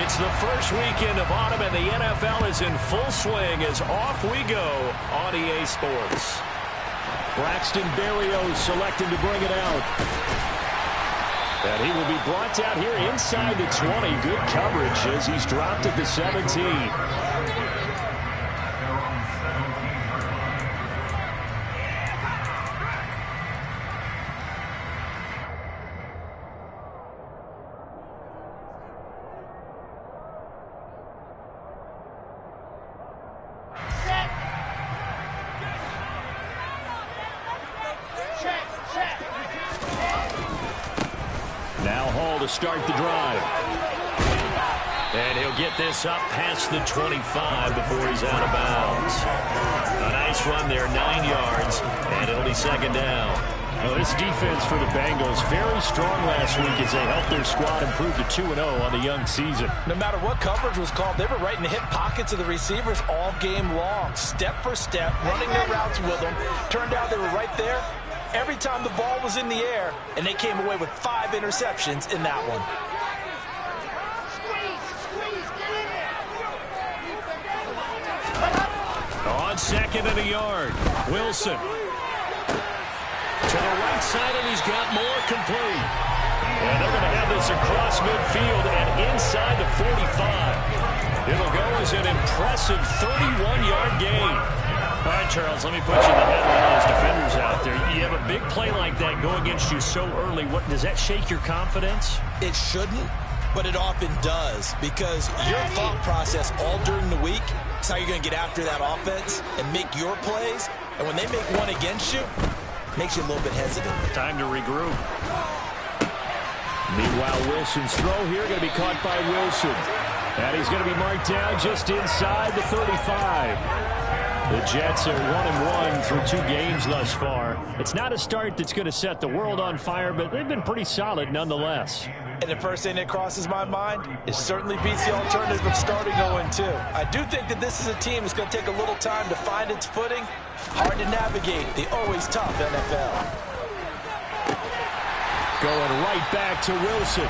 It's the first weekend of autumn, and the NFL is in full swing as off we go on EA Sports. Braxton Berrios selected to bring it out. And he will be brought down here inside the 20. Good coverage as he's dropped at the 17. To start the drive. And he'll get this up past the 25 before he's out of bounds. A nice run there, 9 yards, and it'll be second down. Well, this defense for the Bengals, very strong last week as they helped their squad improve to 2-0 on the young season. No matter what coverage was called, they were right in the hip pockets of the receivers all game long, step for step, running their routes with them. Turned out they were right there every time the ball was in the air, and they came away with 5 interceptions in that one. On second and a yard, Wilson. To the right side, and he's got more complete. And they're going to have this across midfield and inside the 45. It'll go as an impressive 31-yard gain. All right, Charles, let me put you in the head of one of those defenders out there. You have a big play like that go against you so early. What does that shake your confidence? It shouldn't, but it often does, because your thought process all during the week is how you're going to get after that offense and make your plays. And when they make one against you, it makes you a little bit hesitant. Time to regroup. Meanwhile, Wilson's throw here going to be caught by Wilson. And he's going to be marked down just inside the 35. The Jets are 1-1 through 2 games thus far. It's not a start that's going to set the world on fire, but they've been pretty solid nonetheless. And the first thing that crosses my mind is certainly beats the alternative of starting 0-2. I do think that this is a team that's going to take a little time to find its footing. Hard to navigate the always tough NFL. Going right back to Wilson.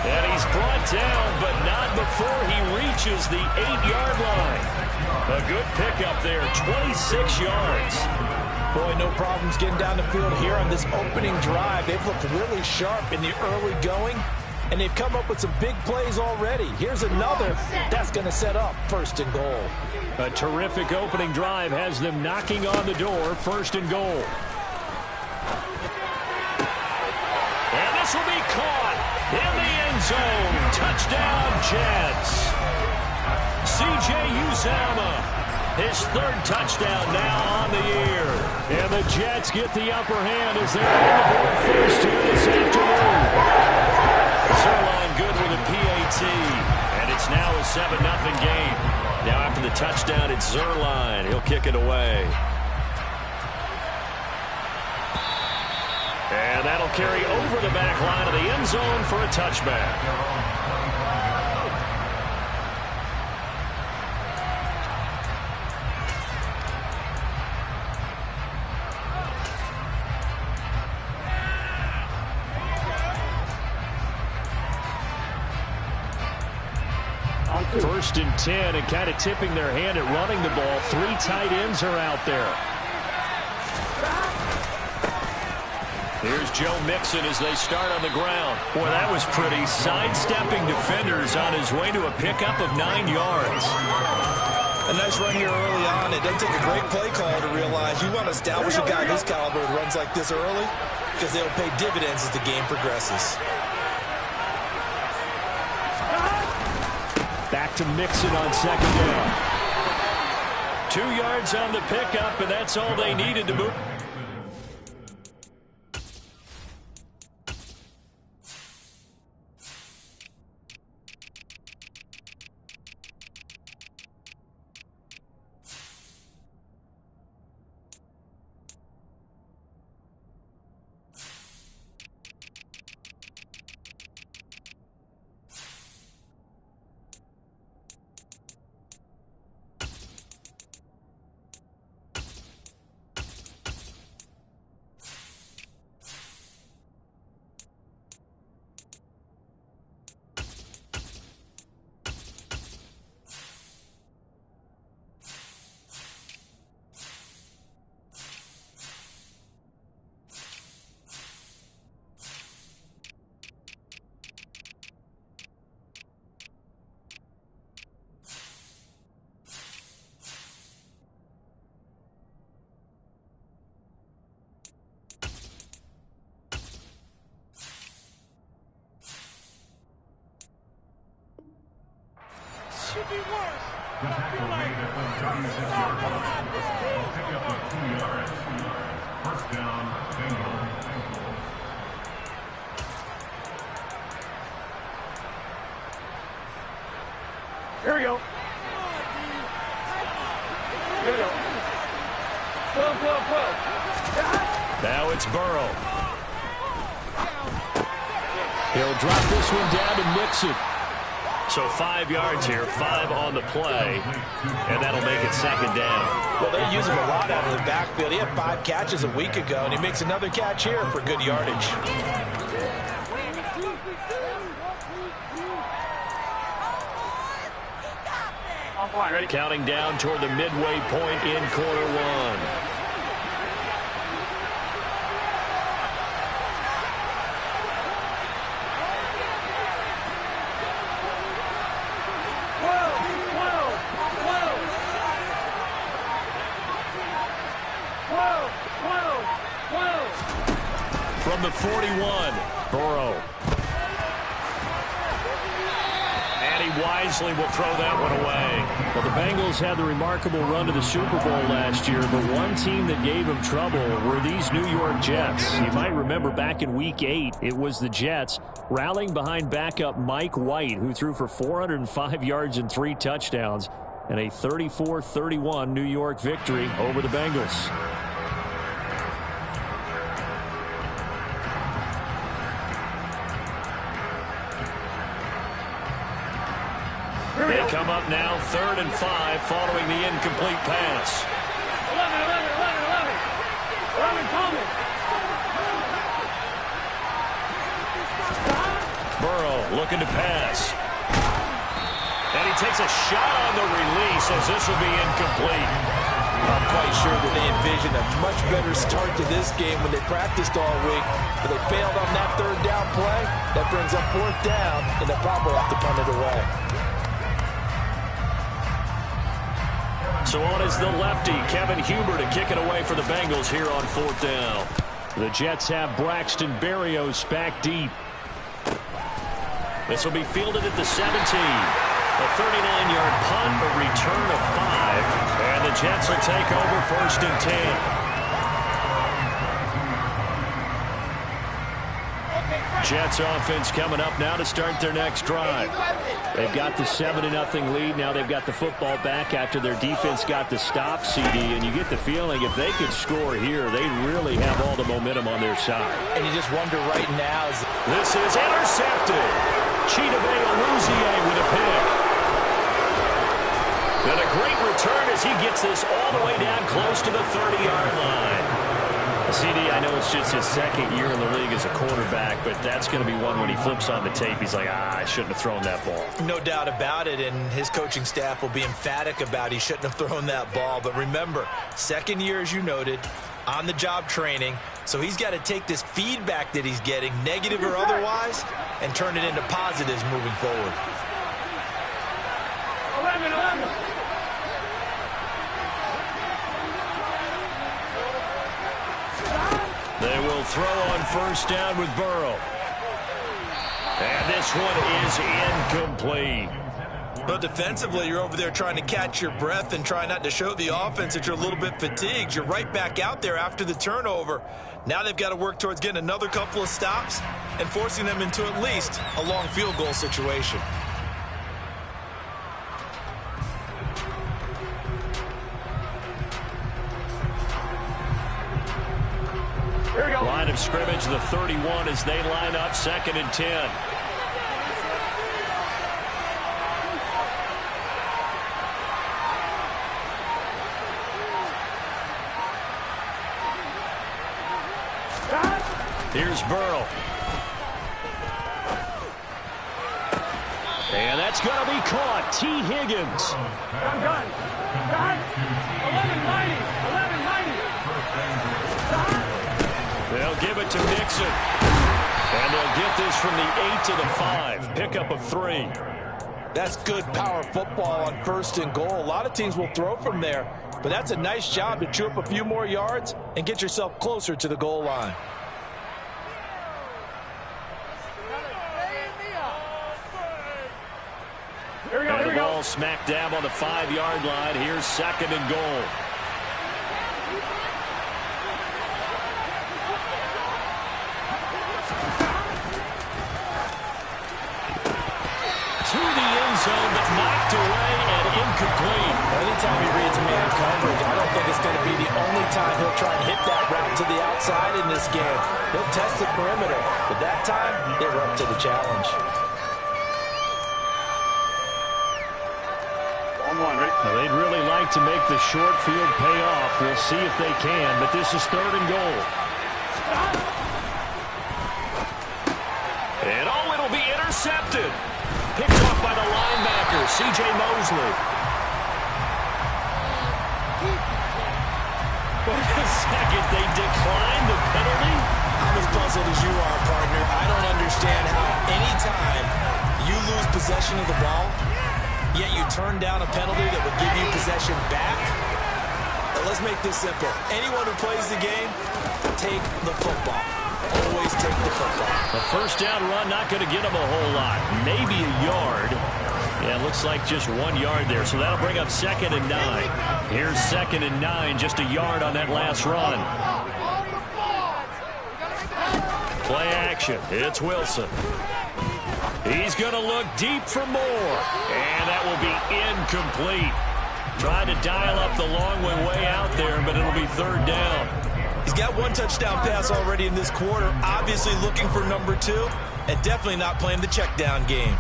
And he's brought down, but not before he reaches the 8-yard line. A good pickup there, 26 yards. Boy, no problems getting down the field here on this opening drive. They've looked really sharp in the early going, and they've come up with some big plays already. Here's another that's going to set up first and goal. A terrific opening drive has them knocking on the door, first and goal. And this will be caught in the end zone. Touchdown, Jets. C.J. Uzomah, his 3rd touchdown now on the year. And the Jets get the upper hand as they're on the board first here this afternoon. Zerline good with a PAT, and it's now a 7-0 game. Now after the touchdown, it's Zerline. He'll kick it away. And that'll carry over the back line of the end zone for a touchback. First and 10, and kind of tipping their hand at running the ball. 3 tight ends are out there. Here's Joe Mixon as they start on the ground. Boy, that was pretty. Sidestepping defenders on his way to a pickup of 9 yards. A nice run here early on. It doesn't take a great play caller to realize you want to establish a guy this caliber with runs like this early, because they'll pay dividends as the game progresses. Back to Mixon on second down. 2 yards on the pickup, and that's all they needed to move. Here we go. Here we go. 12, 12, 12. Now it's Burrow. He'll drop this one down to Nixon. So 5 yards here, 5 on the play, and that'll make it second down. Well, they use him a lot out of the backfield. He had 5 catches a week ago, and he makes another catch here for good yardage. Ready? Counting down toward the midway point in quarter one. From the 41, Burrow. And he wisely will throw that one away. Well, the Bengals had the remarkable run to the Super Bowl last year, but one team that gave them trouble were these New York Jets. You might remember back in Week 8, it was the Jets rallying behind backup Mike White, who threw for 405 yards and 3 touchdowns, and a 34-31 New York victory over the Bengals. They come up now 3rd and 5 following the incomplete pass. 11, Coleman. Burrow looking to pass. And he takes a shot on the release as this will be incomplete. I'm quite sure that they envisioned a much better start to this game when they practiced all week, but they failed on that 3rd down play. That brings up 4th down, and they'll probably have to punt it away. So on is the lefty, Kevin Huber, to kick it away for the Bengals here on 4th down. The Jets have Braxton Berrios back deep. This will be fielded at the 17. A 39-yard punt, a return of 5. And the Jets will take over 1st and 10. Jets offense coming up now to start their next drive. They've got the 7-0 lead. Now they've got the football back after their defense got the stop, CD. And you get the feeling if they could score here, they really have all the momentum on their side. And you just wonder right now. This is intercepted. Chidobe Awuzie with a pick. And a great return as he gets this all the way down close to the 30-yard line. CD, I know it's just his 2nd year in the league as a quarterback, but that's going to be one when he flips on the tape. He's like, I shouldn't have thrown that ball. No doubt about it, and his coaching staff will be emphatic about he shouldn't have thrown that ball. But remember, 2nd year, as you noted, on-the-job training, so he's got to take this feedback that he's getting, negative or otherwise, and turn it into positives moving forward. 11. They will throw on 1st down with Burrow. And this one is incomplete. But defensively, you're over there trying to catch your breath and try not to show the offense that you're a little bit fatigued. You're right back out there after the turnover. Now they've got to work towards getting another couple of stops and forcing them into at least a long field goal situation. Line of scrimmage, the 31 as they line up 2nd and 10. Here's Burrow. And that's going to be caught. T. Higgins. I'm done. 11-90. They'll give it to Nixon. And they'll get this from the 8 to the 5. Pickup of 3. That's good power football on 1st and goal. A lot of teams will throw from there, but that's a nice job to chew up a few more yards and get yourself closer to the goal line. And the ball ball smack dab on the 5-yard line. Here's 2nd and goal. To the end zone, but knocked away and incomplete. Anytime he reads man coverage, I don't think it's going to be the only time he'll try and hit that route to the outside in this game. He'll test the perimeter, but that time, they were up to the challenge. Now, they'd really like to make the short field pay off. We'll see if they can, but this is 3rd and goal. And it'll be intercepted. Picked off by the linebacker, C.J. Mosley. Wait a second, they declined the penalty? I'm as puzzled as you are, partner. I don't understand how anytime you lose possession of the ball, yet you turn down a penalty that would give you possession back. Now, let's make this simple. Anyone who plays the game, take the football. Always take the football. A 1st down run, not going to get him a whole lot. Maybe a yard. Yeah, it looks like just 1 yard there. So that'll bring up 2nd and 9. Here's 2nd and 9, just a yard on that last run. Play action. It's Wilson. He's going to look deep for more. And that will be incomplete. Trying to dial up the long way out there, but it'll be 3rd down. He's got 1 touchdown pass already in this quarter, obviously looking for number 2, and definitely not playing the check down game.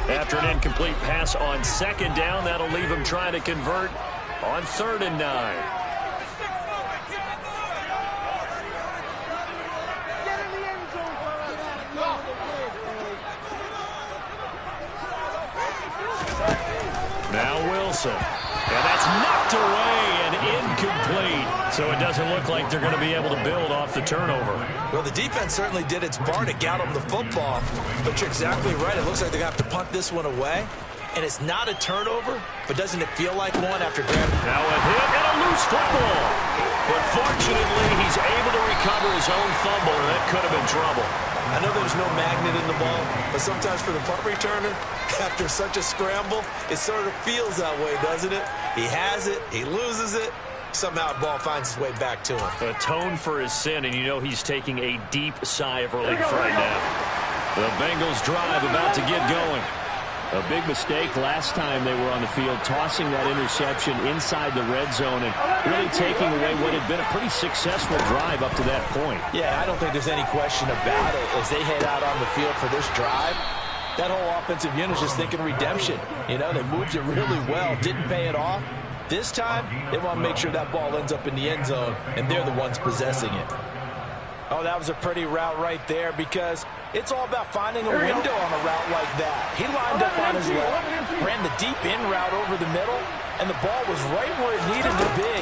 After an incomplete pass on 2nd down, that'll leave him trying to convert on 3rd and 9. Now Wilson. And that's knocked away and incomplete. So it doesn't look like they're going to be able to build off the turnover. Well, the defense certainly did its part to get them the football. But you're exactly right. It looks like they're going to have to punt this one away. And it's not a turnover, but doesn't it feel like one after grabbing? Now a hit and a loose football. But fortunately, he's able to recover his own fumble, and that could have been trouble. I know there's no magnet in the ball, but sometimes for the punt returner, after such a scramble, it sort of feels that way, doesn't it? He has it, he loses it, somehow the ball finds its way back to him. Atone for his sin, and you know he's taking a deep sigh of relief right now. The Bengals drive about to get going. A big mistake last time they were on the field, tossing that interception inside the red zone and really taking away what had been a pretty successful drive up to that point. Yeah, I don't think there's any question about it. As they head out on the field for this drive, that whole offensive unit is just thinking redemption. You know, they moved it really well, didn't pay it off. This time, they want to make sure that ball ends up in the end zone, and they're the ones possessing it. Oh, that was a pretty route right there because it's all about finding a window on a route like that. He lined up on his left, ran the deep in route over the middle, and the ball was right where it needed to be.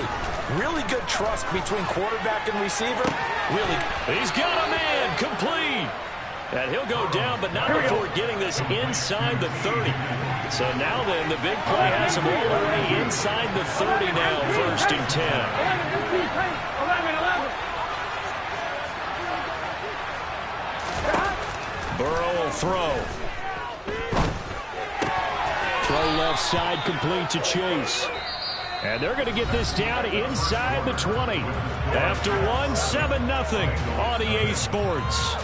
Really good trust between quarterback and receiver. Really good. He's got a man complete. And he'll go down, but not before getting this inside the 30. So now then, the big play has him all the way inside the 30 now, 1st and 10. Burrow will throw. Throw left side complete to Chase. And they're going to get this down inside the 20. After 7-0 on EA Sports.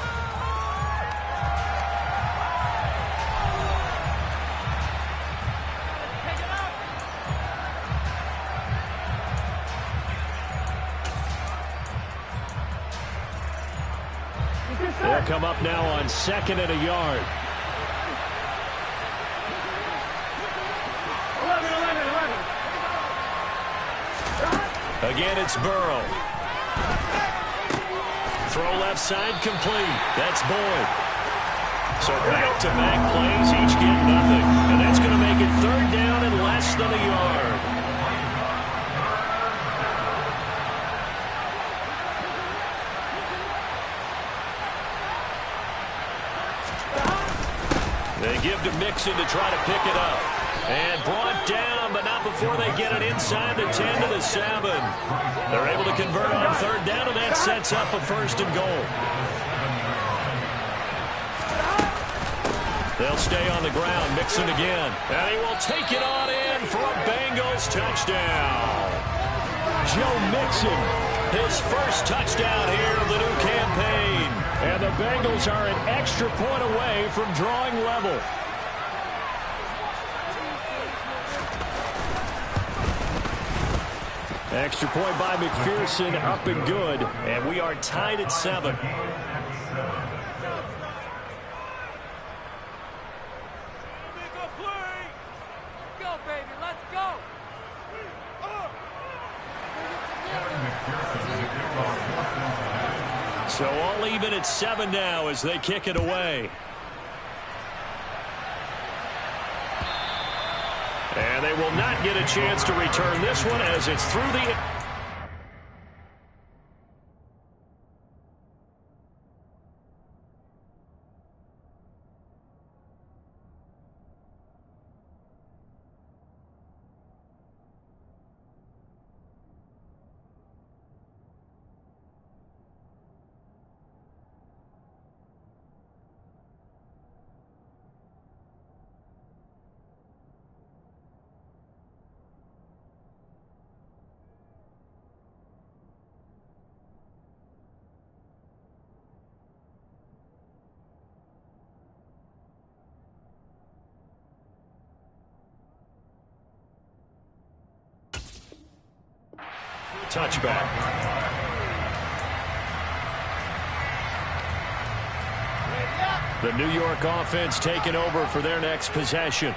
They'll come up now on 2nd and a yard. Again, it's Burrow. Throw left side complete. That's Boyd. So back-to-back plays, each get nothing. And that's going to make it 3rd down and less than a yard. They give to Mixon. Mixon to try to pick it up. And brought down, but not before they get it inside the 10 to the 7. They're able to convert on third down, and that sets up a 1st and goal. They'll stay on the ground. Mixon again. And he will take it on in for a Bengals touchdown. Joe Mixon, his first touchdown here of the new campaign. And the Bengals are an extra point away from drawing level. Extra point by McPherson, up and good. And we are tied at 7. So all even at 7 now as they kick it away. And they will not get a chance to return this one as it's through the... touchback. The New York offense taking over for their next possession.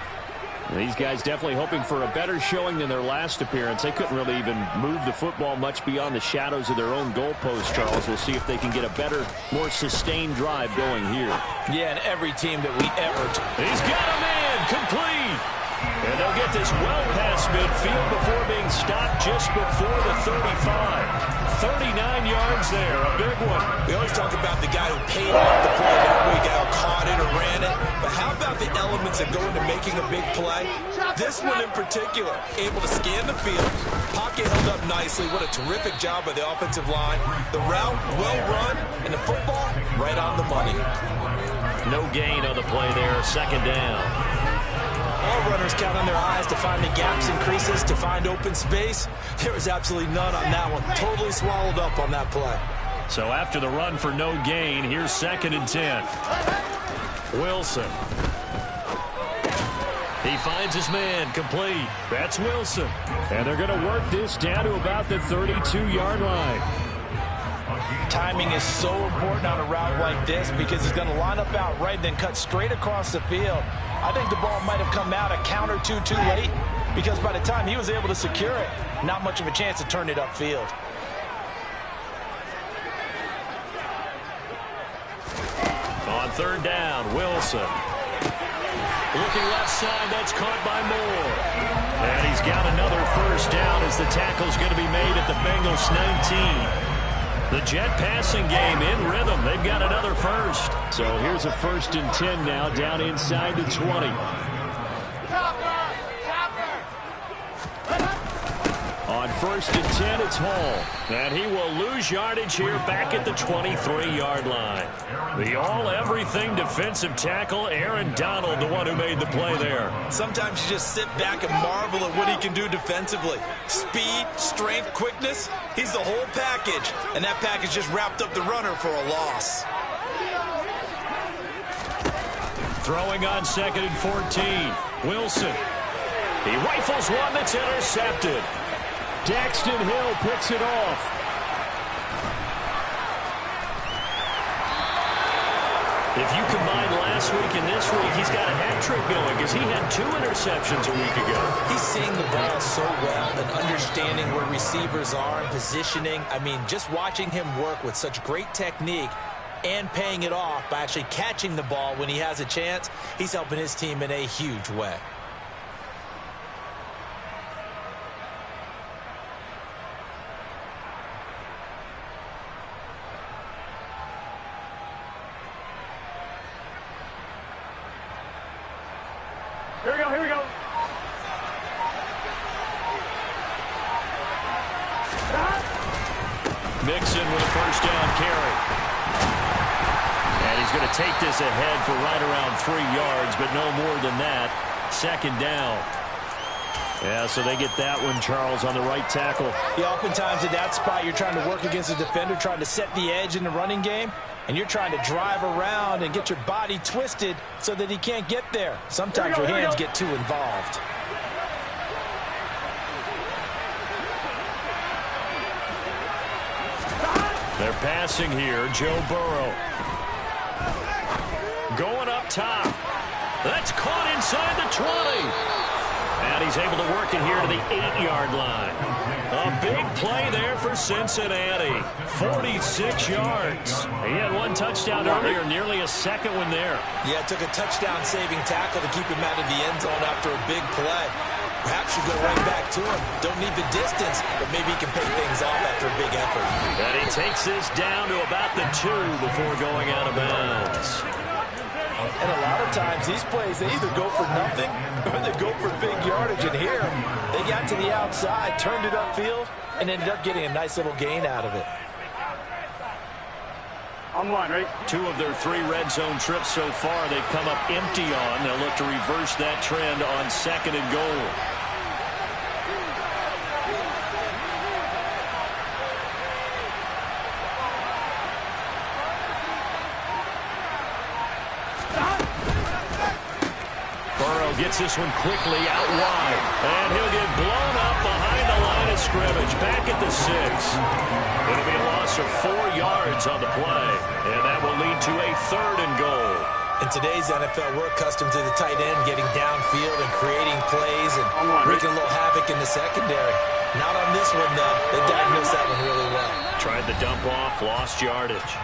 These guys definitely hoping for a better showing than their last appearance. They couldn't really even move the football much beyond the shadows of their own goalpost, Charles. We'll see if they can get a better, more sustained drive going here. Yeah, and every team that we ever... He's got a man complete. And they'll get this well past midfield before being stopped just before the 35. 39 yards there, a big one. We always talk about the guy who paid off the play, that way guy who caught it or ran it. But how about the elements that go into making a big play? This one in particular, able to scan the field, pocket held up nicely. What a terrific job by the offensive line. The route, well run, and the football, right on the money. No gain on the play there, 2nd down. All runners count on their eyes to find the gaps and creases, to find open space. There was absolutely none on that one. Totally swallowed up on that play. So after the run for no gain, here's 2nd and 10. Wilson. He finds his man complete. That's Wilson. And they're going to work this down to about the 32-yard line. Timing is so important on a route like this because he's going to line up out right and then cut straight across the field. I think the ball might have come out a count or two too late because by the time he was able to secure it, not much of a chance to turn it upfield. On 3rd down, Wilson. Looking left side, that's caught by Moore. And he's got another 1st down as the tackle's going to be made at the Bengals 19. The Jet passing game in rhythm. They've got another 1st. So here's a 1st and 10 now down inside the 20. On 1st and 10, it's Hall. And he will lose yardage here back at the 23-yard line. The all-everything defensive tackle, Aaron Donald, the one who made the play there. Sometimes you just sit back and marvel at what he can do defensively. Speed, strength, quickness, he's the whole package. And that package just wrapped up the runner for a loss. Throwing on 2nd and 14. Wilson. He rifles one that's intercepted. Daxton Hill picks it off. If you combine last week and this week, he's got a hat trick going because he had 2 interceptions a week ago. He's seeing the ball so well and understanding where receivers are and positioning. I mean, just watching him work with such great technique and paying it off by actually catching the ball when he has a chance, he's helping his team in a huge way. Mixon with a first down carry. And he's going to take this ahead for right around 3 yards, but no more than that. Second down. Yeah, so they get that one, Charles, on the right tackle. Yeah, oftentimes at that spot, you're trying to work against a defender, trying to set the edge in the running game, and you're trying to drive around and get your body twisted so that he can't get there. Sometimes your hands get too involved. They're passing here. Joe Burrow. Going up top. That's caught inside the 20. And he's able to work it here to the 8-yard line. A big play there for Cincinnati. 46 yards. He had one touchdown earlier, nearly a second one there. Yeah, it took a touchdown-saving tackle to keep him out of the end zone after a big play. Perhaps you go right back to him. Don't need the distance, but maybe he can pay things off after a big effort. And he takes this down to about the 2 before going out of bounds. And a lot of times, these plays, they either go for nothing or they go for big yardage. And here, they got to the outside, turned it upfield, and ended up getting a nice little gain out of it. I'm one, right? 2 of their 3 red zone trips so far, they've come up empty on. They'll look to reverse that trend on 2nd and goal. Gets this one quickly out wide. And he'll get blown up behind the line of scrimmage. Back at the 6. It'll be a loss of 4 yards on the play. And that will lead to a 3rd and goal. In today's NFL, we're accustomed to the tight end getting downfield and creating plays and wreaking a little havoc in the secondary. Not on this one, though. They diagnosed that one really well. Tried the dump off, lost yardage.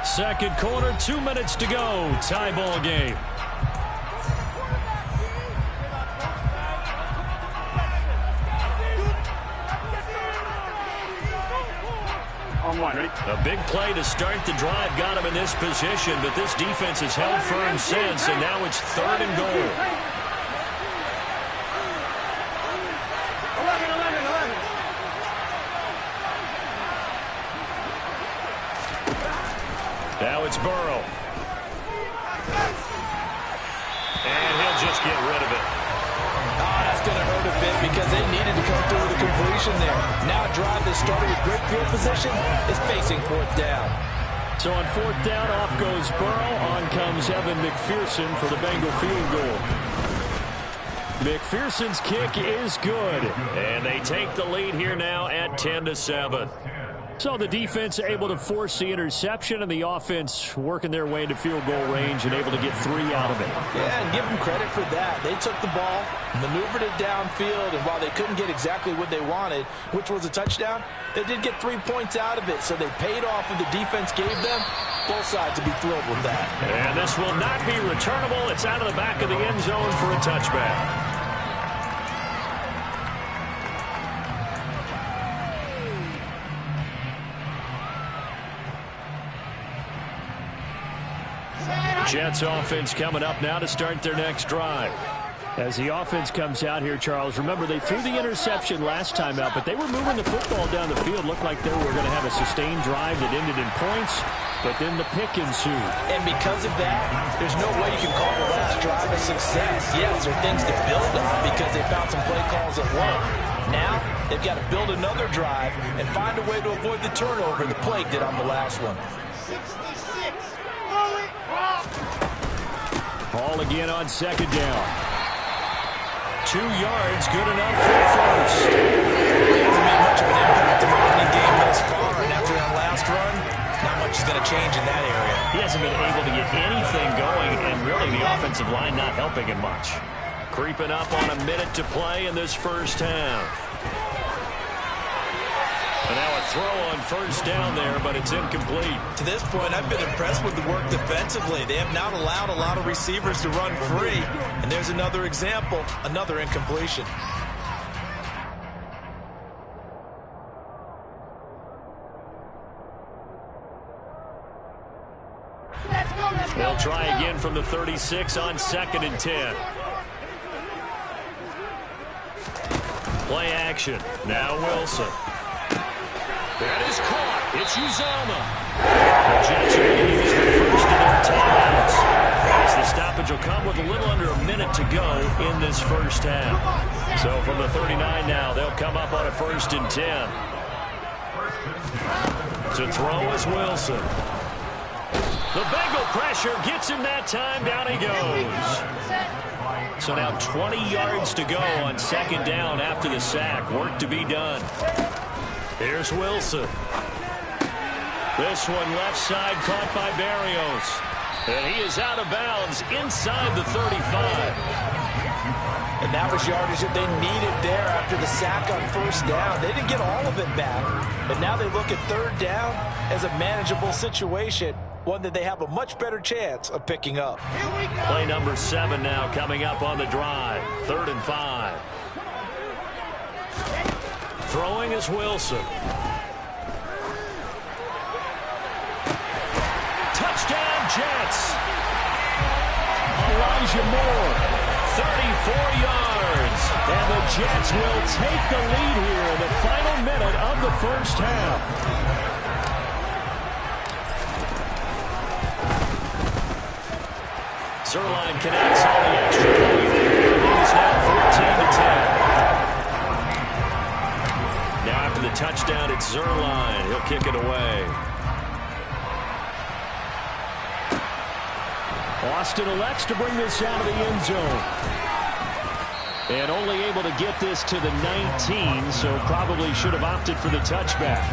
Second quarter, 2 minutes to go. Tie ball game. A big play to start the drive got him in this position, but this defense has held firm since, and now it's 3rd and goal. 11. Now it's Burrow. And he'll just get rid of it. Oh, that's going to hurt a bit because they needed to come through with a completion there. Now a drive that started with great field position is facing 4th down. So on 4th down, off goes Burrow. On comes Evan McPherson for the Bengal field goal. McPherson's kick is good. And they take the lead here now at 10-7. So the defense able to force the interception, and the offense working their way into field goal range and able to get 3 out of it. Yeah, and give them credit for that. They took the ball, maneuvered it downfield, and while they couldn't get exactly what they wanted, which was a touchdown, they did get 3 points out of it, so they paid off what the defense gave them. Both sides will be thrilled with that. And this will not be returnable. It's out of the back of the end zone for a touchback. Jets offense coming up now to start their next drive. As the offense comes out here, Charles, remember they threw the interception last time out, but they were moving the football down the field. Looked like they were going to have a sustained drive that ended in points, but then the pick ensued. And because of that, there's no way you can call the last drive a success. Yes, there are things to build on because they found some play calls that work. Now, they've got to build another drive and find a way to avoid the turnover the plague did on the last one. Ball again on 2nd down. 2 yards, good enough for first. It hasn't made much of an impact in the running game thus far, and after that last run, not much is going to change in that area. He hasn't been able to get anything going, and really the offensive line not helping him much. Creeping up on a minute to play in this first half. And now a throw on first down there, but it's incomplete. To this point, I've been impressed with the work defensively. They have not allowed a lot of receivers to run free. And there's another example, another incompletion. They'll try again from the 36 on 2nd and 10. Play action. Now Wilson. That is caught. It's Uzomah. The Jets are going to use the first of their timeouts, as the stoppage will come with a little under a minute to go in this first half. So from the 39 now, they'll come up on a 1st and 10. To throw is Wilson. The Bengal pressure gets him that time. Down he goes. So now 20 yards to go on 2nd down after the sack. Work to be done. Here's Wilson. This one left side caught by Berrios. And he is out of bounds inside the 35. And that was yardage that they needed there after the sack on 1st down. They didn't get all of it back. But now they look at 3rd down as a manageable situation, one that they have a much better chance of picking up. Play number 7 now coming up on the drive. 3rd and 5. Throwing is Wilson. Touchdown Jets. Elijah Moore, 34 yards. And the Jets will take the lead here in the final minute of the first half. Zerline connects on the extra point. It's now 14-10. Now after the touchdown, it's Zerline. He'll kick it away. Austin elects to bring this out of the end zone. And only able to get this to the 19, so probably should have opted for the touchback.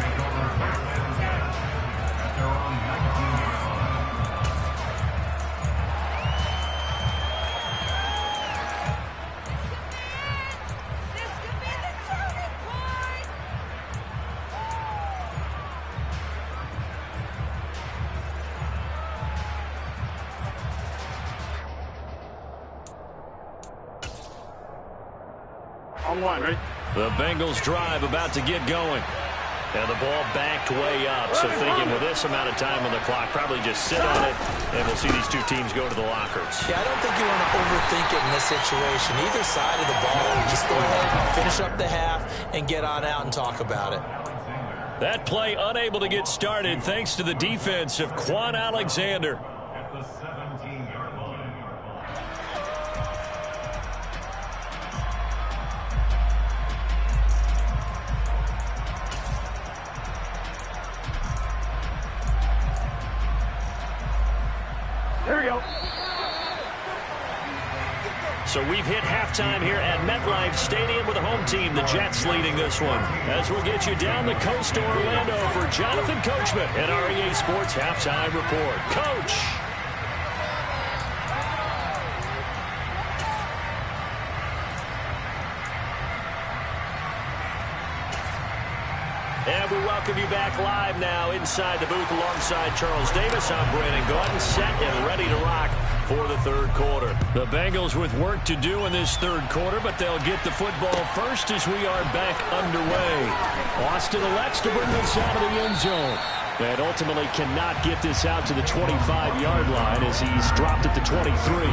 The Bengals drive about to get going. And the ball backed way up. So thinking with this amount of time on the clock, probably just sit on it, and we'll see these two teams go to the lockers. Yeah, I don't think you want to overthink it in this situation. Either side of the ball, just go ahead, finish up the half, and get on out and talk about it. That play unable to get started thanks to the defense of Quan Alexander. There we go. So we've hit halftime here at MetLife Stadium with the home team, the Jets, leading this one. As we'll get you down the coast to Orlando for Jonathan Coachman at REA Sports Halftime Report. Coach. And we welcome you back live now inside the booth alongside Charles Davis. I'm Brandon Gordon, set and ready to rock for the 3rd quarter. The Bengals with work to do in this 3rd quarter, but they'll get the football first as we are back underway. Austin elects to bring this out of the end zone. And ultimately cannot get this out to the 25-yard line as he's dropped at the 23.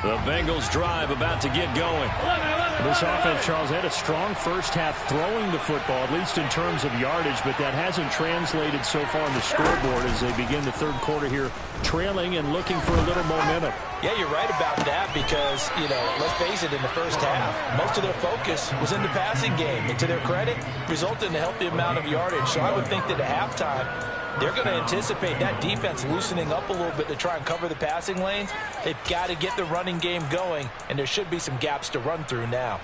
The Bengals drive about to get going. This offense, Charles, had a strong first half throwing the football, at least in terms of yardage, but that hasn't translated so far on the scoreboard as they begin the 3rd quarter here, trailing and looking for a little momentum. Yeah, you're right about that because, let's face it, in the first half, most of their focus was in the passing game. And to their credit, resulted in a healthy amount of yardage. So I would think that at halftime, they're going to anticipate that defense loosening up a little bit to try and cover the passing lanes. They've got to get the running game going, and there should be some gaps to run through now.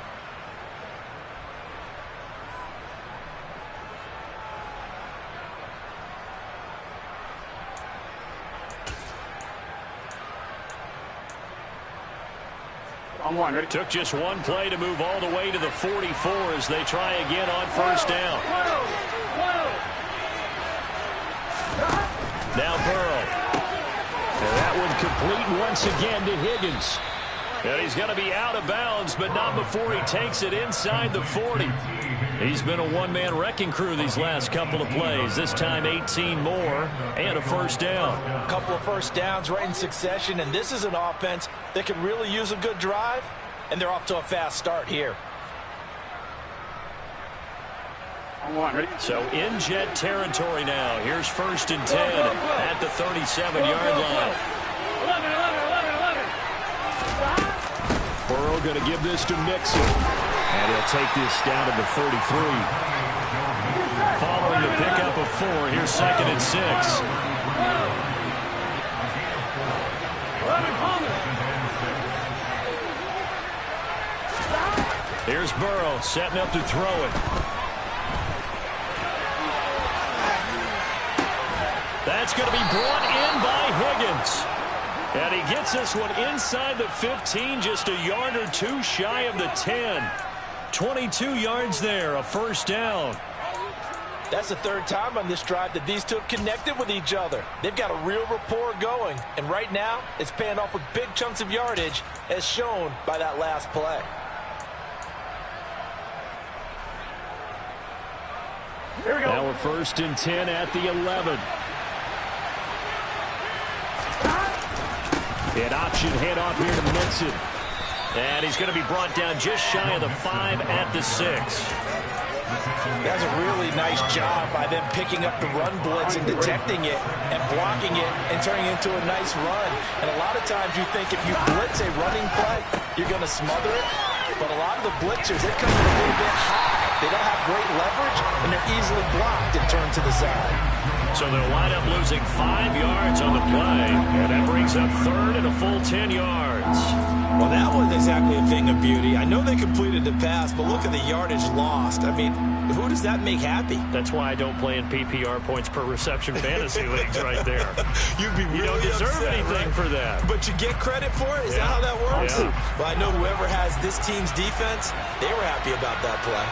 Took just one play to move all the way to the 44 as they try again on 1st down. Now Burrow. And that one complete once again to Higgins. And he's going to be out of bounds, but not before he takes it inside the 40. He's been a one-man wrecking crew these last couple of plays. This time 18 more and a first down. A couple of first downs right in succession, and this is an offense that could really use a good drive, and they're off to a fast start here. So in Jet territory now. Here's 1st and 10 at the 37-yard line. 11. Burrow going to give this to Mixon. And he'll take this down to the 33. Following the pickup of 4, here's 2nd and 6. Here's Burrow setting up to throw it. That's going to be brought in by Higgins. And he gets this one inside the 15, just a yard or two shy of the 10. 22 yards there, a first down. That's the third time on this drive that these two have connected with each other. They've got a real rapport going, and right now it's paying off with big chunks of yardage, as shown by that last play. Here we go. Now we're 1st and 10 at the 11. An option handoff here to Mixon. And he's going to be brought down just shy of the 5 at the 6. That's a really nice job by them picking up the run blitz and detecting it and blocking it and turning it into a nice run. And a lot of times you think if you blitz a running play, you're going to smother it. But a lot of the blitzers, they come in a little bit high. They don't have great leverage, and they're easily blocked and turned to the side. So they'll wind up losing 5 yards on the play. And that brings up 3rd and a full 10 yards. Well, that wasn't exactly a thing of beauty. I know they completed the pass, but look at the yardage lost. I mean, who does that make happy? That's why I don't play in PPR points per reception fantasy leagues right there. You'd be really You don't deserve upset, anything right? for that. But you get credit for it? Is that how that works? Yeah. Well, I know whoever has this team's defense, they were happy about that play.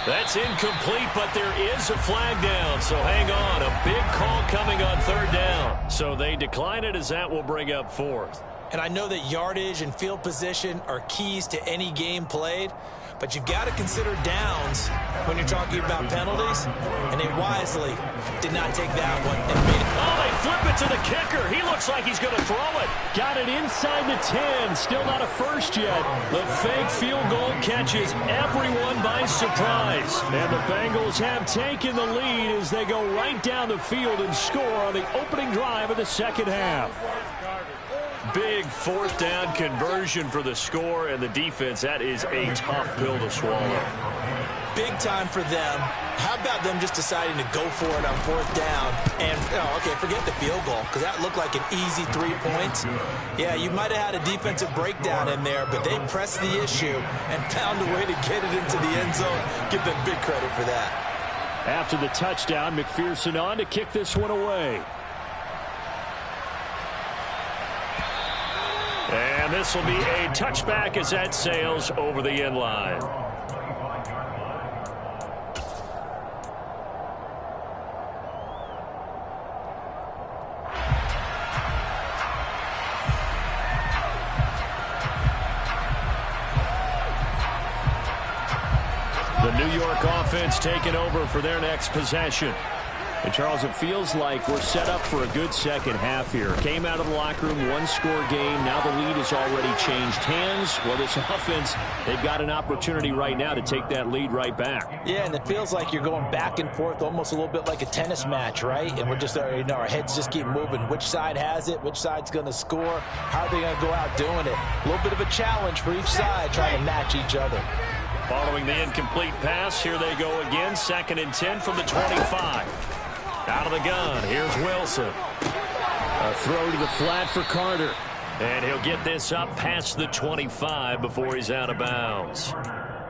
That's incomplete, but there is a flag down, so hang on. A big call coming on 3rd down. So they decline it, as that will bring up 4th. And I know that yardage and field position are keys to any game played, but you've got to consider downs when you're talking about penalties, and they wisely did not take that one and made it. Oh, they flip it to the kicker. He looks like he's going to throw it. Got it inside the 10. Still not a first yet. The fake field goal catches everyone by surprise. And the Bengals have taken the lead as they go right down the field and score on the opening drive of the second half. Big 4th down conversion for the score, and the defense, that is a tough pill to swallow. Big time for them. How about them just deciding to go for it on 4th down? And, okay, forget the field goal, because that looked like an easy 3 points. Yeah, you might have had a defensive breakdown in there, but they pressed the issue and found a way to get it into the end zone. Give them big credit for that. After the touchdown, McPherson on to kick this one away. And this will be a touchback as that sails over the end line. The New York offense taking over for their next possession. And, Charles, it feels like we're set up for a good second half here. Came out of the locker room, one-score game. Now the lead has already changed hands. Well, this offense, they've got an opportunity right now to take that lead right back. Yeah, and it feels like you're going back and forth almost a little bit like a tennis match, right? And we're just, our heads just keep moving. Which side has it? Which side's going to score? How are they going to go out doing it? A little bit of a challenge for each side trying to match each other. Following the incomplete pass, here they go again. 2nd and 10 from the 25. Out of the gun, here's Wilson. A throw to the flat for Carter. And he'll get this up past the 25 before he's out of bounds.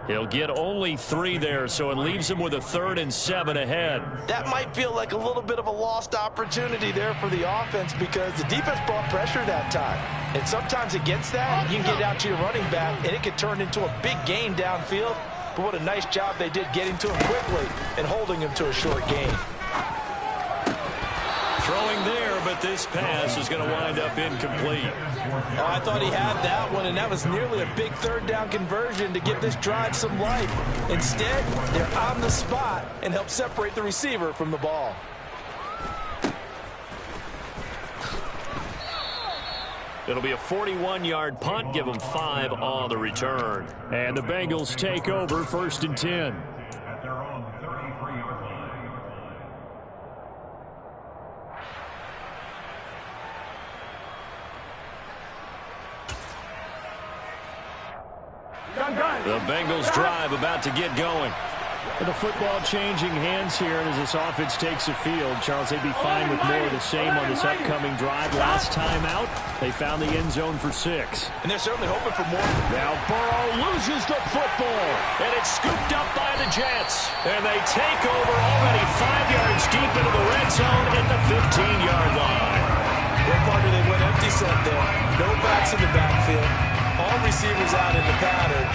He'll get only 3 there, so it leaves him with a 3rd and 7 ahead. That might feel like a little bit of a lost opportunity there for the offense because the defense brought pressure that time. And sometimes against that, you can get out to your running back, and it could turn into a big gain downfield. But what a nice job they did getting to him quickly and holding him to a short gain. Throwing there, but this pass is going to wind up incomplete. Oh, I thought he had that one, and that was nearly a big third down conversion to give this drive some life. Instead, they're on the spot and help separate the receiver from the ball. It'll be a 41-yard punt, give them 5 on the return. And the Bengals take over 1st and 10. The Bengals drive about to get going. With the football changing hands here, and as this offense takes the field, Charles, they'd be fine with more of the same on this upcoming drive. Last time out, they found the end zone for 6. And they're certainly hoping for more. Now Burrow loses the football, and it's scooped up by the Jets. And they take over already 5 yards deep into the red zone at the 15-yard line. What part do they went empty set there? No backs in the backfield. All receivers out in the pattern.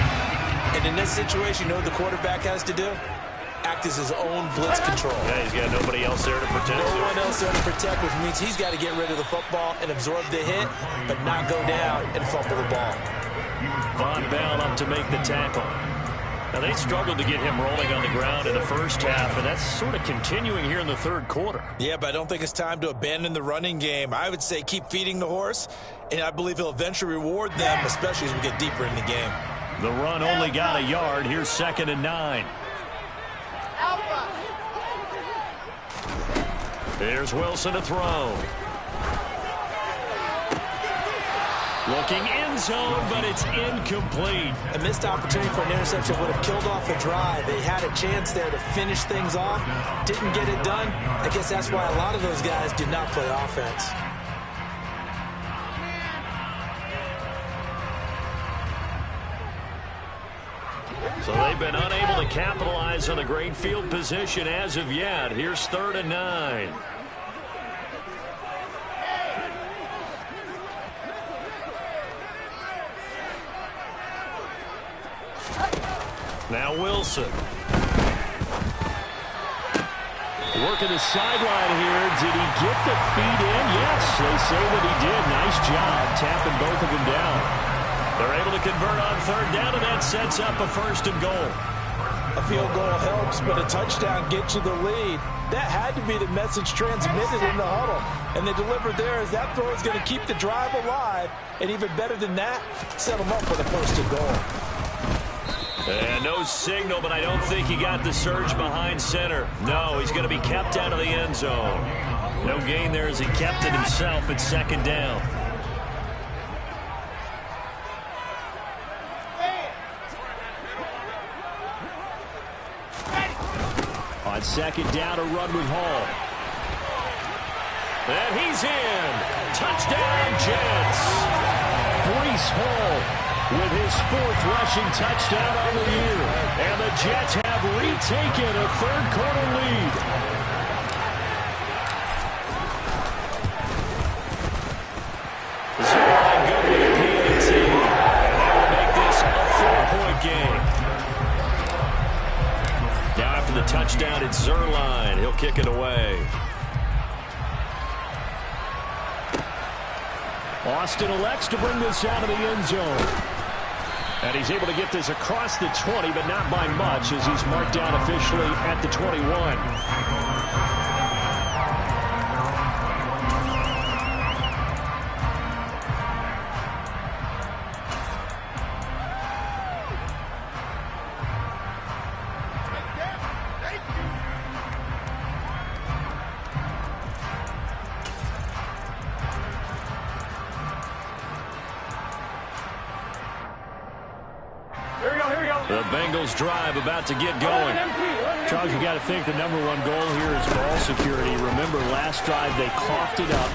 And in this situation, you know what the quarterback has to do? Act as his own blitz control. Yeah, he's got nobody else there to protect. No one else there to protect, which means he's got to get rid of the football and absorb the hit, but not go down and fumble the ball. Von Bell up to make the tackle. Now, they struggled to get him rolling on the ground in the first half, and that's sort of continuing here in the third quarter. Yeah, but I don't think it's time to abandon the running game. I would say keep feeding the horse, and I believe he'll eventually reward them, especially as we get deeper in the game. The run only got a yard. Here's 2nd and 9. There's Wilson to throw. Looking end zone, but it's incomplete. A missed opportunity for an interception would have killed off the drive. They had a chance there to finish things off. Didn't get it done. I guess that's why a lot of those guys do not play offense. So they've been unable to capitalize on the great field position as of yet. Here's 3rd and 9. Now Wilson. Working the sideline here. Did he get the feet in? Yes, they say that he did. Nice job tapping both of them down. They're able to convert on 3rd down, and that sets up a 1st and goal. A field goal helps, but a touchdown gets you the lead. That had to be the message transmitted in the huddle. And they delivered there as that throw is going to keep the drive alive. And even better than that, set them up for the 1st and goal. And no signal, but I don't think he got the surge behind center. No, he's going to be kept out of the end zone. No gain there as he kept it himself at 2nd down. On 2nd down, a run with Hall. And he's in. Touchdown, Jets. Breece Hall with his 4th rushing touchdown on the year. And the Jets have retaken a 3rd quarter lead. Zerline good with the PAT. And that will make this a 4-point game. Now after the touchdown, it's Zerline. He'll kick it away. Austin elects to bring this out of the end zone. And he's able to get this across the 20, but not by much as he's marked down officially at the 21. The Bengals drive about to get going. Charles, you got to think the #1 goal here is ball security. Remember, last drive they coughed it up.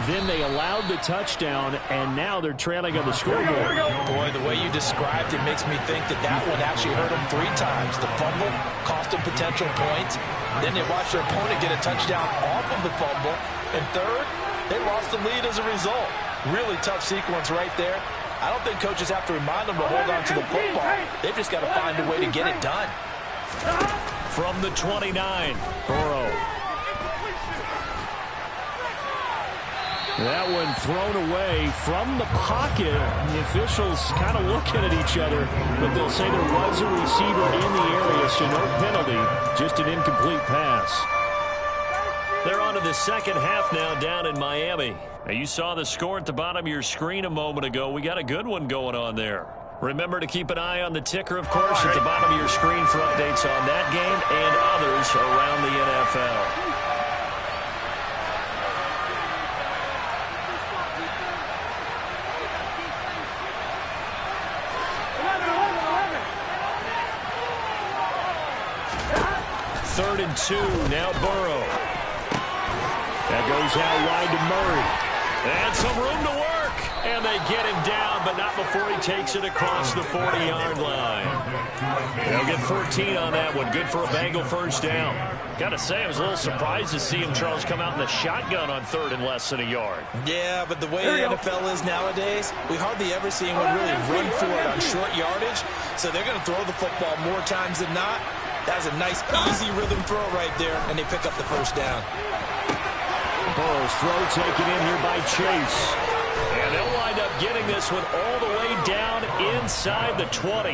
Then they allowed the touchdown, and now they're trailing on the scoreboard. Boy, the way you described it makes me think that that one actually hurt them 3 times. The fumble cost them potential points. Then they watched their opponent get a touchdown off of the fumble. And third, they lost the lead as a result. Really tough sequence right there. I don't think coaches have to remind them to hold on to the football. They've just got to find a way to get it done. From the 29, Burrow. That one thrown away from the pocket. The officials kind of looking at each other, but they'll say there was a receiver in the area, so no penalty, just an incomplete pass. They're on to the second half now down in Miami. Now, you saw the score at the bottom of your screen a moment ago. We got a good one going on there. Remember to keep an eye on the ticker, of course, at the bottom of your screen for updates on that game and others around the NFL. Third and 2, now Burrow. That goes out wide to Murray. And some room to work. And they get him down, but not before he takes it across the 40-yard line. They'll get 14 on that one. Good for a Bengal first down. Got to say, I was a little surprised to see him, Charles, come out in the shotgun on third and less than a yard. Yeah, but the way the NFL is nowadays, we hardly ever see anyone really run for it on short yardage. So they're going to throw the football more times than not. That was a nice, easy rhythm throw right there, and they pick up the first down. Burrow's throw taken in here by Chase. And they'll wind up getting this one all the way down inside the 20.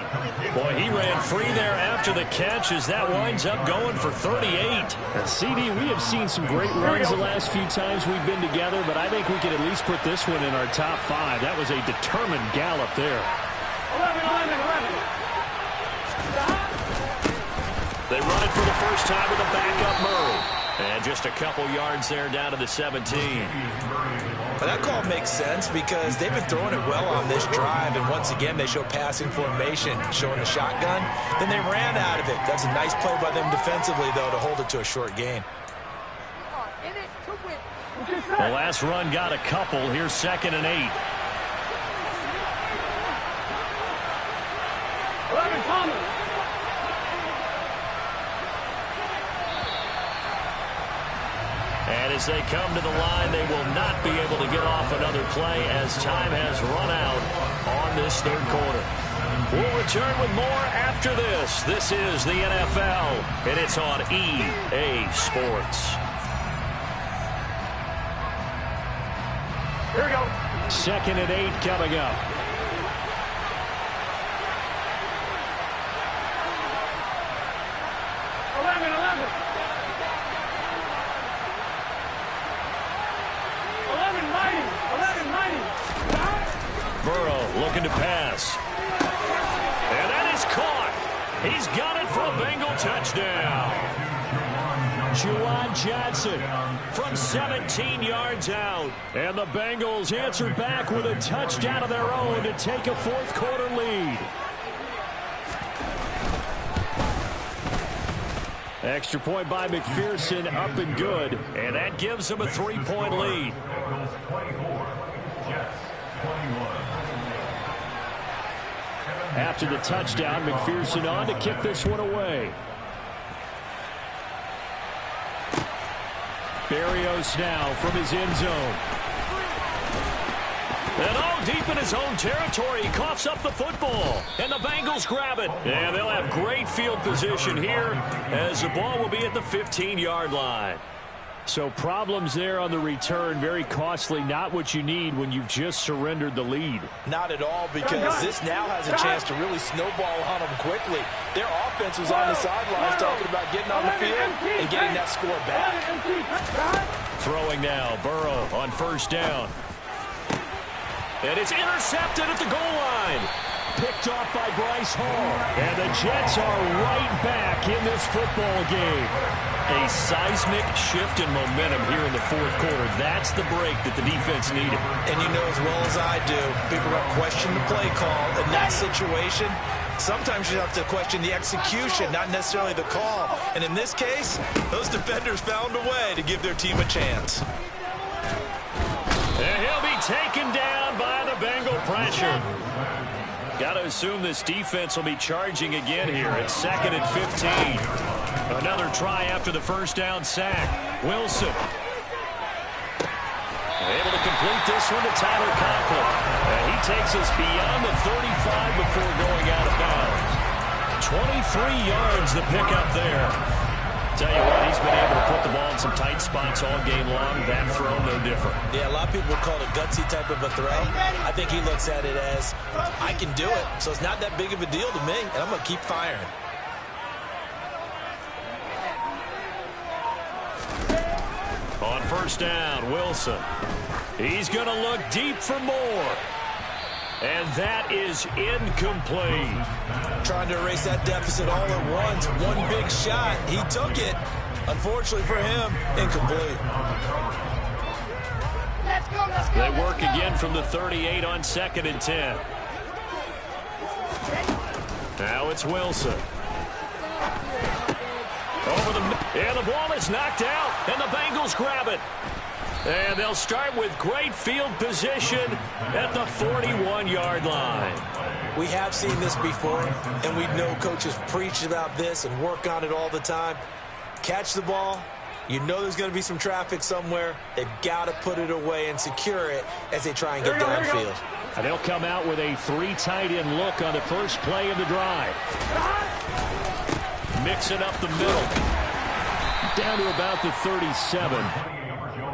Boy, he ran free there after the catch as that winds up going for 38. And CD, we have seen some great runs the last few times we've been together, but I think we could at least put this one in our top 5. That was a determined gallop there. 11. They run it for the first time with a backup Murray. And just a couple yards there down to the 17. But that call makes sense because they've been throwing it well on this drive. And once again, they show passing formation, showing the shotgun. Then they ran out of it. That's a nice play by them defensively, though, to hold it to a short gain. The last run got a couple. Here's 2nd and 8. 11, Thomas. And as they come to the line, they will not be able to get off another play as time has run out on this third quarter. We'll return with more after this. This is the NFL, and it's on EA Sports. Here we go. 2nd and 8 coming up. Burrow looking to pass. And that is caught. He's got it for a Bengal touchdown. Juwan Johnson From 17 yards out. and the Bengals answer back with a touchdown of their own to take a fourth quarter lead. Extra point by McPherson, up and good. And that gives them a 3-point lead. After the touchdown, McPherson on to kick this one away. Berrios now from his end zone. And all deep in his own territory, he coughs up the football. And the Bengals grab it. And they'll have great field position here as the ball will be at the 15-yard line. So problems there on the return, very costly, not what you need when you've just surrendered the lead. Not at all, because this now has a chance to really snowball on them quickly. Their offense was on the sidelines talking about getting on the field and getting that score back. Throwing now, Burrow on first down. And it's intercepted at the goal line. Picked off by Bryce Hall. And the Jets are right back in this football game. A seismic shift in momentum here in the fourth quarter. That's the break that the defense needed. And you know as well as I do, people are going to question the play call in that situation. Sometimes you have to question the execution, not necessarily the call. And in this case, those defenders found a way to give their team a chance. And he'll be taken down by the Bengal pressure. Got to assume this defense will be charging again here. It's 2nd and 15. Another try after the first down sack. Wilson. Able to complete this one to Tyler Conklin. And he takes us beyond the 35 before going out of bounds. 23 yards the pickup there. Tell you what, he's been able to put the ball in some tight spots all game long. That throw, no different. Yeah, a lot of people would call it a gutsy type of a throw. I think he looks at it as, I can do it, so it's not that big of a deal to me, and I'm going to keep firing. On first down, Wilson. He's going to look deep for more. And that is incomplete. Trying to erase that deficit all at once. One big shot. He took it. Unfortunately for him, incomplete. They work again from the 38 on 2nd and 10. Now it's Wilson. And the ball is knocked out, and the Bengals grab it. And they'll start with great field position at the 41-yard line. We have seen this before, and we know coaches preach about this and work on it all the time. Catch the ball. You know there's going to be some traffic somewhere. They've got to put it away and secure it as they try and get downfield. And they'll come out with a 3 tight end look on the first play of the drive. Mixing up the middle. Down to about the 37.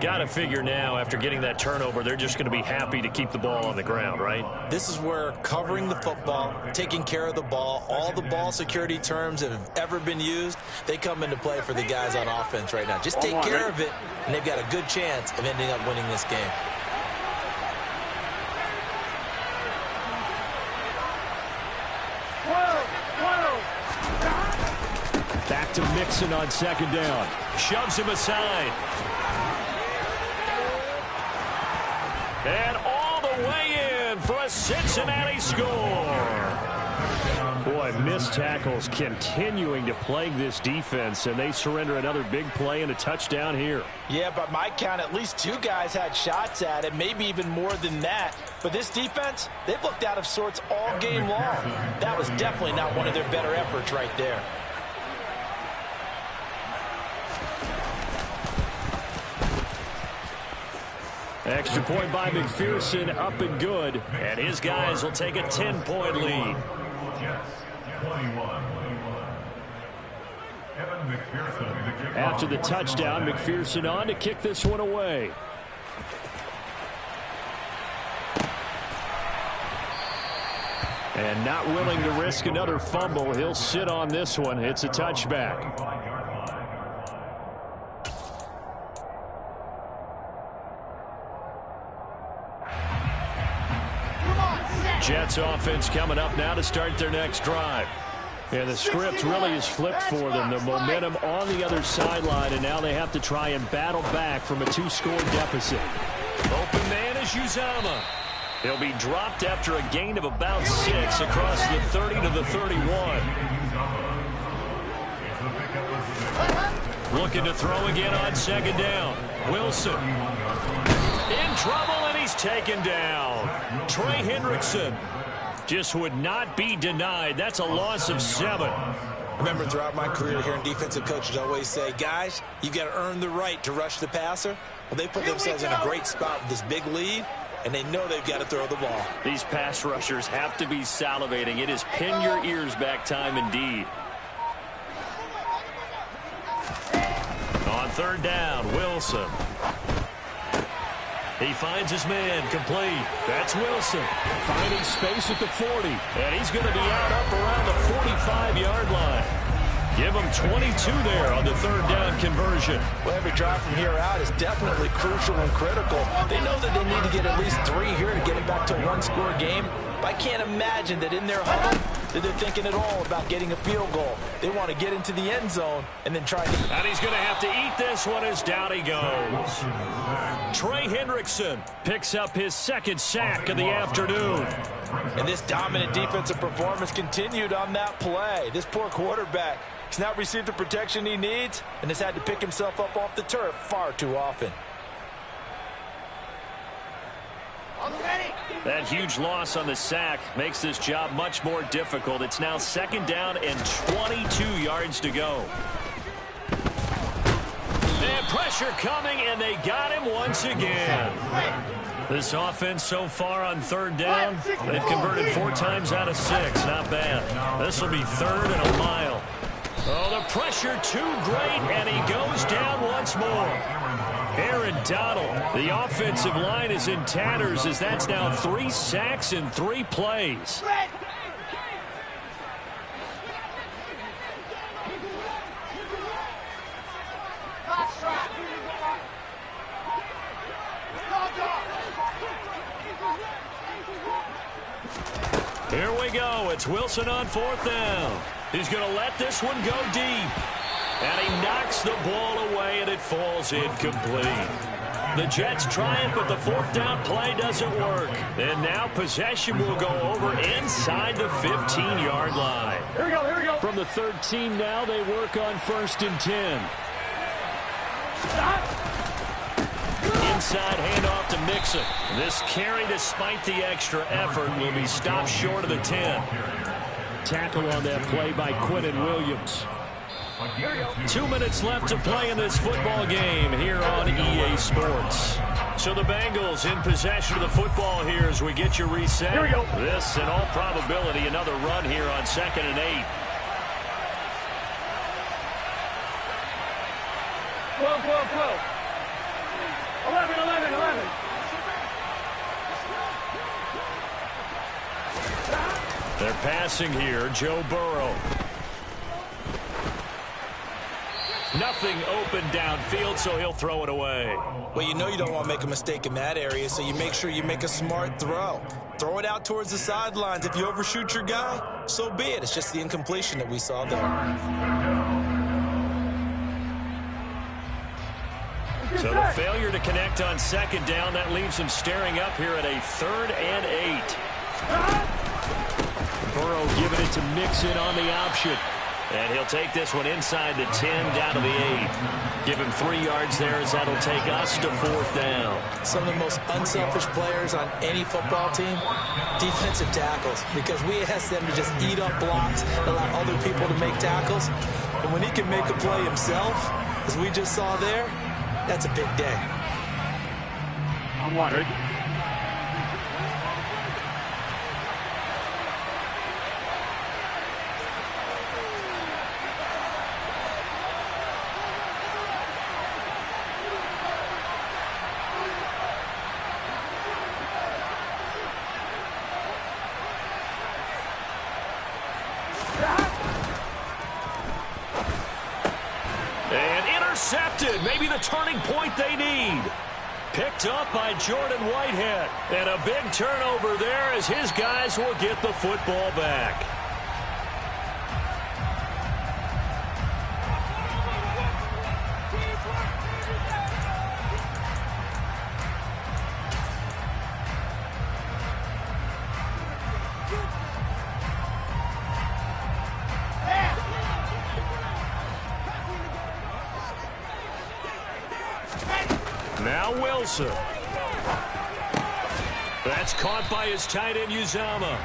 Got to figure now, after getting that turnover, they're just going to be happy to keep the ball on the ground, right? This is where covering the football, taking care of the ball, all the ball security terms that have ever been used, they come into play for the guys on offense right now. Just take care of it, and they've got a good chance of ending up winning this game. Back to Mixon on 2nd down. Shoves him aside. And all the way in for a Cincinnati score. Boy, missed tackles continuing to plague this defense, and they surrender another big play and a touchdown here. Yeah, by my count, at least 2 guys had shots at it, maybe even more than that. But this defense, they've looked out of sorts all game long. That was definitely not one of their better efforts right there. Extra point by McPherson, up and good. And his guys will take a 10-point lead. After the touchdown, McPherson on to kick this one away. And not willing to risk another fumble. He'll sit on this one. It's a touchback. Jets offense coming up now to start their next drive. And the script really is flipped for them. The momentum on the other sideline, and now they have to try and battle back from a 2-score deficit. Open man is Uzomah. He'll be dropped after a gain of about 6 across the 30 to the 31. Looking to throw again on 2nd down. Wilson. In trouble, and he's taken down. Trey Hendrickson just would not be denied. That's a loss of 7. Remember, throughout my career here in defensive coaches always say, guys, you got to earn the right to rush the passer. Well, they put themselves in a great spot with this big lead, and they know they've got to throw the ball. These pass rushers have to be salivating. It is pin your ears back time indeed. On 3rd down, Wilson. He finds his man, complete. That's Wilson. Finding space at the 40. And he's going to be out up around the 45-yard line. Give him 22 there on the 3rd down conversion. Well, every drive from here out is definitely crucial and critical. They know that they need to get at least 3 here to get it back to a 1-score game. But I can't imagine that in their huddle that they're thinking at all about getting a field goal. They want to get into the end zone and then try to... And he's going to have to eat this one as down he goes. Trey Hendrickson picks up his 2nd sack of the afternoon. And this dominant defensive performance continued on that play. This poor quarterback, he's not received the protection he needs and has had to pick himself up off the turf far too often. That huge loss on the sack makes this job much more difficult. It's now 2nd down and 22 yards to go. And pressure coming, and they got him once again. This offense so far on 3rd down, they've converted 4 times out of 6. Not bad. This will be 3rd and a mile. Oh, the pressure too great, and he goes down once more. Aaron Donald, the offensive line is in tatters as that's now 3 sacks in 3 plays. Here we go. It's Wilson on 4th down. He's going to let this one go deep. And he knocks the ball away, and it falls incomplete. The Jets try it, but the 4th down play doesn't work. And now possession will go over inside the 15-yard line. Here we go. From the 13 now, they work on 1st and 10. Inside handoff to Mixon. This carry, despite the extra effort, will be stopped short of the 10. Tackle on that play by Quinnen Williams. 2 minutes left to play in this football game here on EA Sports. So the Bengals in possession of the football here as we get you reset. Here we go. This, in all probability, another run here on 2nd and 8. 12. 11. They're passing here, Joe Burrow. Nothing open downfield, so he'll throw it away. Well, you know you don't want to make a mistake in that area, so you make sure you make a smart throw. Throw it out towards the sidelines. If you overshoot your guy, so be it. It's just the incompletion that we saw there. So the failure to connect on 2nd down, that leaves him staring up here at a 3rd and 8. Burrow giving it to Mixon on the option. And he'll take this one inside the 10 down to the 8. Give him 3 yards there as that'll take us to 4th down. Some of the most unselfish players on any football team, defensive tackles, because we ask them to just eat up blocks, allow other people to make tackles. And when he can make a play himself, as we just saw there, that's a big day. I'm wondering. Intercepted. Maybe the turning point they need. Picked up by Jordan Whitehead. And a big turnover there as his guys will get the football back. Now Wilson. That's caught by his tight end, Uzama.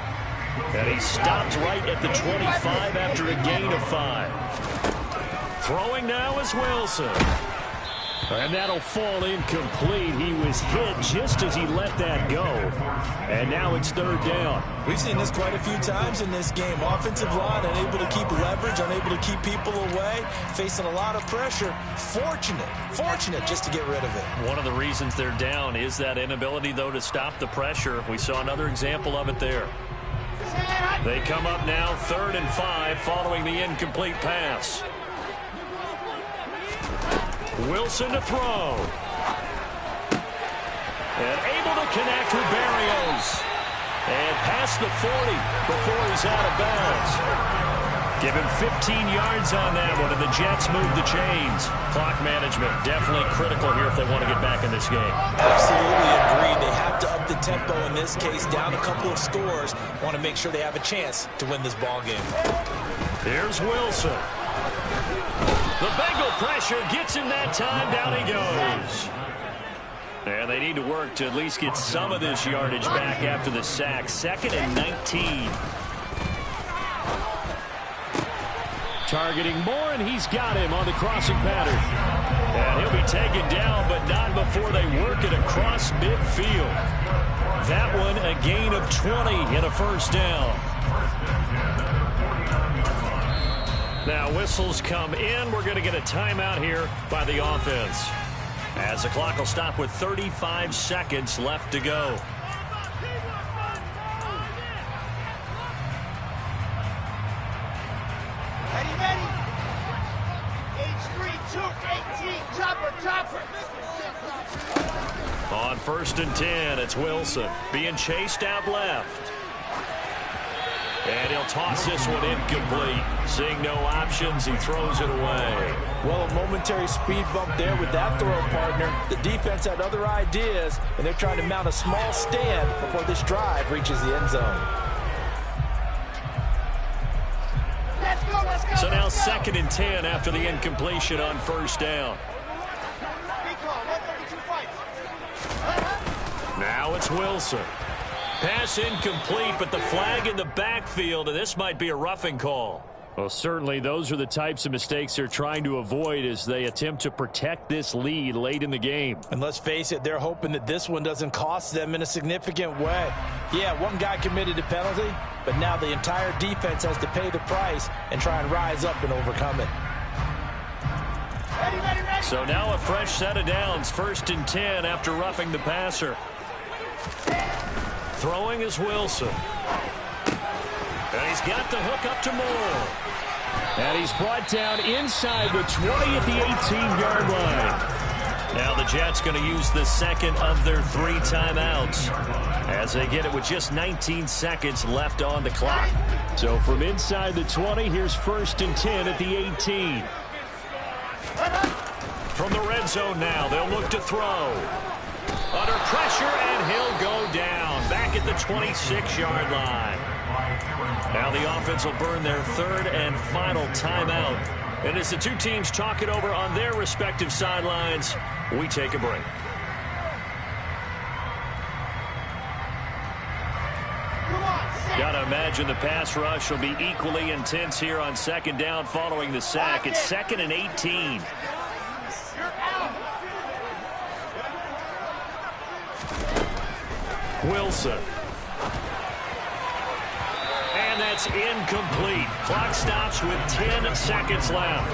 And he stopped right at the 25 after a gain of 5. Throwing now is Wilson. And that'll fall incomplete. He was hit just as he let that go. And now it's 3rd down. We've seen this quite a few times in this game. Offensive line unable to keep leverage, unable to keep people away, facing a lot of pressure. Fortunate just to get rid of it. One of the reasons they're down is that inability, though, to stop the pressure. We saw another example of it there. They come up now 3rd and 5 following the incomplete pass. Wilson to throw. And able to connect with Barrios. And past the 40 before he's out of bounds. Give him 15 yards on that one, and the Jets move the chains. Clock management definitely critical here if they want to get back in this game. Absolutely agreed. They have to up the tempo in this case, down a couple of scores. Want to make sure they have a chance to win this ball game. Here's Wilson. The Bengal pressure gets him that time. Down he goes. And they need to work to at least get some of this yardage back after the sack. 2nd and 19. Targeting Moore, and he's got him on the crossing pattern. And he'll be taken down, but not before they work it across midfield. That one a gain of 20 and a 1st down. Now whistles come in. We're going to get a timeout here by the offense, as the clock will stop with 35 seconds left to go. Ready. H3, 2, 18, chopper. On 1st and 10, it's Wilson being chased out left. And he'll toss this one incomplete. Seeing no options, he throws it away. Well, a momentary speed bump there with that throw, partner. The defense had other ideas, and they're trying to mount a small stand before this drive reaches the end zone. Let's go. So now 2nd and 10 after the incompletion on 1st down. Now it's Wilson. Pass incomplete, but the flag in the backfield, and this might be a roughing call. Well, certainly those are the types of mistakes they're trying to avoid as they attempt to protect this lead late in the game. And let's face it, they're hoping that this one doesn't cost them in a significant way. Yeah, one guy committed a penalty, but now the entire defense has to pay the price and try and rise up and overcome it. Ready. So now a fresh set of downs, 1st and 10 after roughing the passer. Throwing is Wilson. And he's got the hook up to Moore. And he's brought down inside the 20 at the 18-yard line. Now the Jets going to use the second of their 3 timeouts as they get it with just 19 seconds left on the clock. So from inside the 20, here's 1st and 10 at the 18. From the red zone now, they'll look to throw. Under pressure, and he'll go down back at the 26-yard line. Now the offense will burn their 3rd and final timeout. And as the two teams talk it over on their respective sidelines, we take a break. Gotta imagine the pass rush will be equally intense here on 2nd down following the sack. It's 2nd and 18. Wilson. And that's incomplete. Clock stops with 10 seconds left.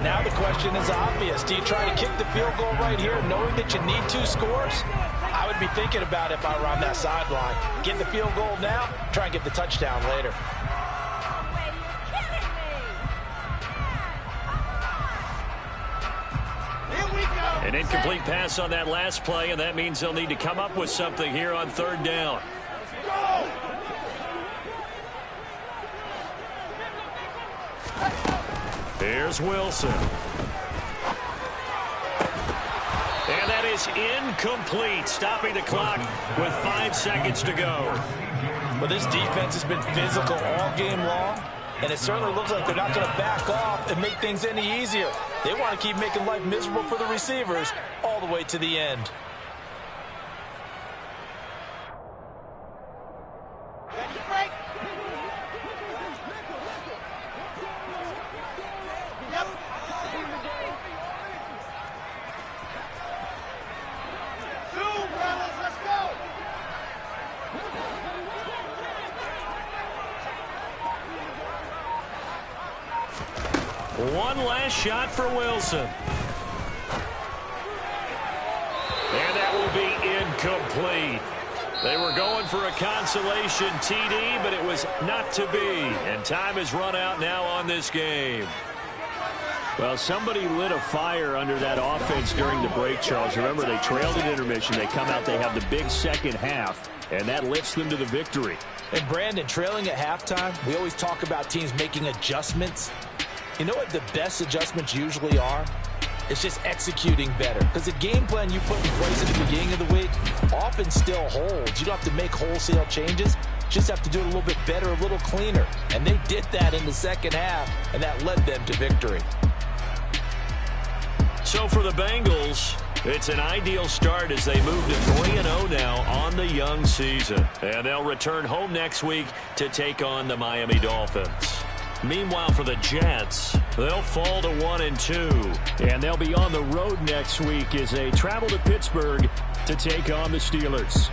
Now the question is obvious. Do you try to kick the field goal right here knowing that you need 2 scores? I would be thinking about it if I were on that sideline. Get the field goal now, try and get the touchdown later. An incomplete pass on that last play, and that means they'll need to come up with something here on 3rd down. Here's Wilson. And that is incomplete, stopping the clock with 5 seconds to go. Well, this defense has been physical all game long, and it certainly looks like they're not going to back off and make things any easier. They want to keep making life miserable for the receivers all the way to the end. One last shot for Wilson. And that will be incomplete. They were going for a consolation TD, but it was not to be. And time has run out now on this game. Well, somebody lit a fire under that offense during the break, Charles. Remember, they trailed at intermission. They come out, they have the big second half, and that lifts them to the victory. And, Brandon, trailing at halftime, we always talk about teams making adjustments. You know what the best adjustments usually are? It's just executing better. Because the game plan you put in place at the beginning of the week often still holds. You don't have to make wholesale changes. You just have to do it a little bit better, a little cleaner. And they did that in the second half, and that led them to victory. So for the Bengals, it's an ideal start as they move to 3-0 now on the young season. And they'll return home next week to take on the Miami Dolphins. Meanwhile, for the Jets, they'll fall to 1-2. And they'll be on the road next week as they travel to Pittsburgh to take on the Steelers.